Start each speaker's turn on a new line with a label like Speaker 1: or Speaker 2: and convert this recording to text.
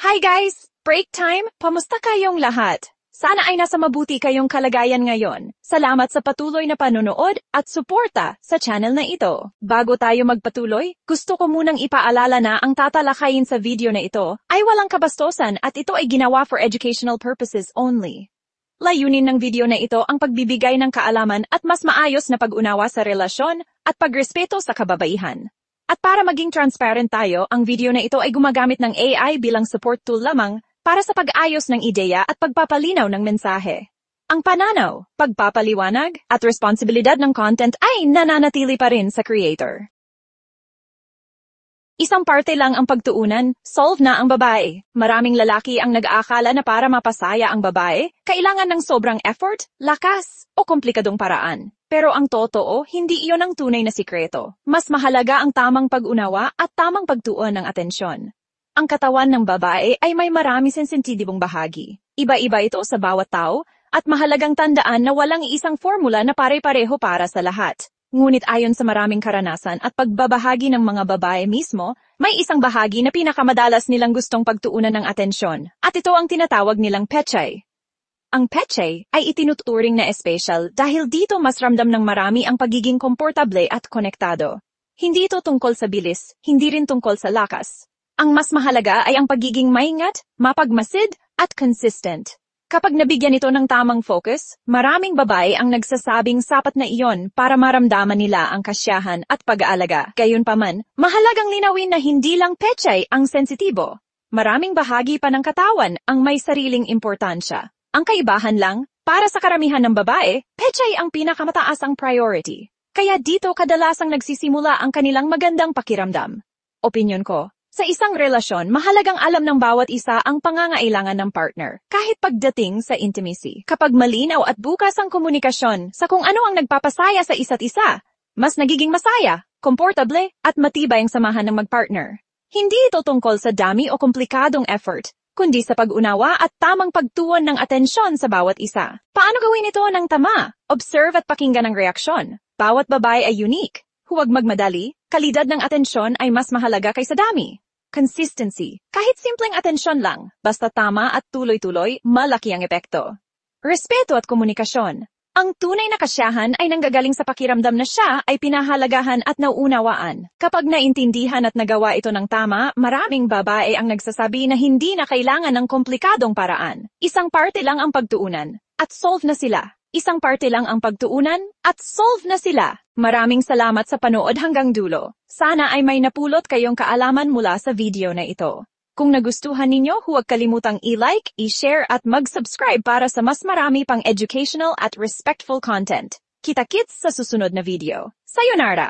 Speaker 1: Hi guys! Break time! Pamusta kayong lahat? Sana ay nasa mabuti kayong kalagayan ngayon. Salamat sa patuloy na panonood at suporta sa channel na ito. Bago tayo magpatuloy, gusto ko munang ipaalala na ang tatalakayin sa video na ito ay walang kabastusan at ito ay ginawa for educational purposes only. Layunin ng video na ito ang pagbibigay ng kaalaman at mas maayos na pag-unawa sa relasyon at pagrespeto sa kababaihan. At para maging transparent tayo, ang video na ito ay gumagamit ng AI bilang support tool lamang para sa pag-ayos ng ideya at pagpapalinaw ng mensahe. Ang pananaw, pagpapaliwanag, at responsibilidad ng content ay nananatili pa rin sa creator. Isang parte lang ang pagtuunan, solve na ang babae. Maraming lalaki ang nag-aakala na para mapasaya ang babae, kailangan ng sobrang effort, lakas, o komplikadong paraan. Pero ang totoo, hindi iyon ang tunay na sikreto. Mas mahalaga ang tamang pag-unawa at tamang pagtuon ng atensyon. Ang katawan ng babae ay may marami sensitibong bahagi. Iba-iba ito sa bawat tao, at mahalagang tandaan na walang isang formula na pare-pareho para sa lahat. Ngunit ayon sa maraming karanasan at pagbabahagi ng mga babae mismo, may isang bahagi na pinakamadalas nilang gustong pagtuunan ng atensyon, at ito ang tinatawag nilang pechay. Ang pechay ay itinuturing na espesyal dahil dito mas ramdam ng marami ang pagiging komportable at konektado. Hindi ito tungkol sa bilis, hindi rin tungkol sa lakas. Ang mas mahalaga ay ang pagiging maingat, mapagmasid, at consistent. Kapag nabigyan ito ng tamang focus, maraming babae ang nagsasabing sapat na iyon para maramdaman nila ang kasiyahan at pag-aalaga. Gayunpaman, mahalagang linawin na hindi lang pechay ang sensitibo. Maraming bahagi pa ng katawan ang may sariling importansya. Ang kaibahan lang, para sa karamihan ng babae, pechay ang pinakamataas ang priority. Kaya dito kadalasang nagsisimula ang kanilang magandang pakiramdam. Opinyon ko, sa isang relasyon, mahalagang alam ng bawat isa ang pangangailangan ng partner, kahit pagdating sa intimacy. Kapag malinaw at bukas ang komunikasyon sa kung ano ang nagpapasaya sa isa't isa, mas nagiging masaya, komportable, at matibay ang samahan ng magpartner. Hindi ito tungkol sa dami o komplikadong effort, kundi sa pag-unawa at tamang pagtuon ng atensyon sa bawat isa. Paano gawin ito ng tama? Observe at pakinggan ang reaksyon. Bawat babae ay unique. Huwag magmadali, kalidad ng atensyon ay mas mahalaga kaysa dami. Consistency. Kahit simpleng atensyon lang, basta tama at tuloy-tuloy, malaki ang epekto. Respeto at komunikasyon. Ang tunay na kasiyahan ay nanggagaling sa pakiramdam na siya ay pinahalagahan at nauunawaan. Kapag naintindihan at nagawa ito ng tama, maraming babae ang nagsasabi na hindi na kailangan ng komplikadong paraan. Isang parte lang ang pagtuunan, at solve na sila. Isang parte lang ang pagtuunan, at solve na sila. Maraming salamat sa panood hanggang dulo. Sana ay may napulot kayong kaalaman mula sa video na ito. Kung nagustuhan ninyo, huwag kalimutang i-like, i-share at mag-subscribe para sa mas marami pang educational at respectful content. Kita-kits sa susunod na video. Sayonara!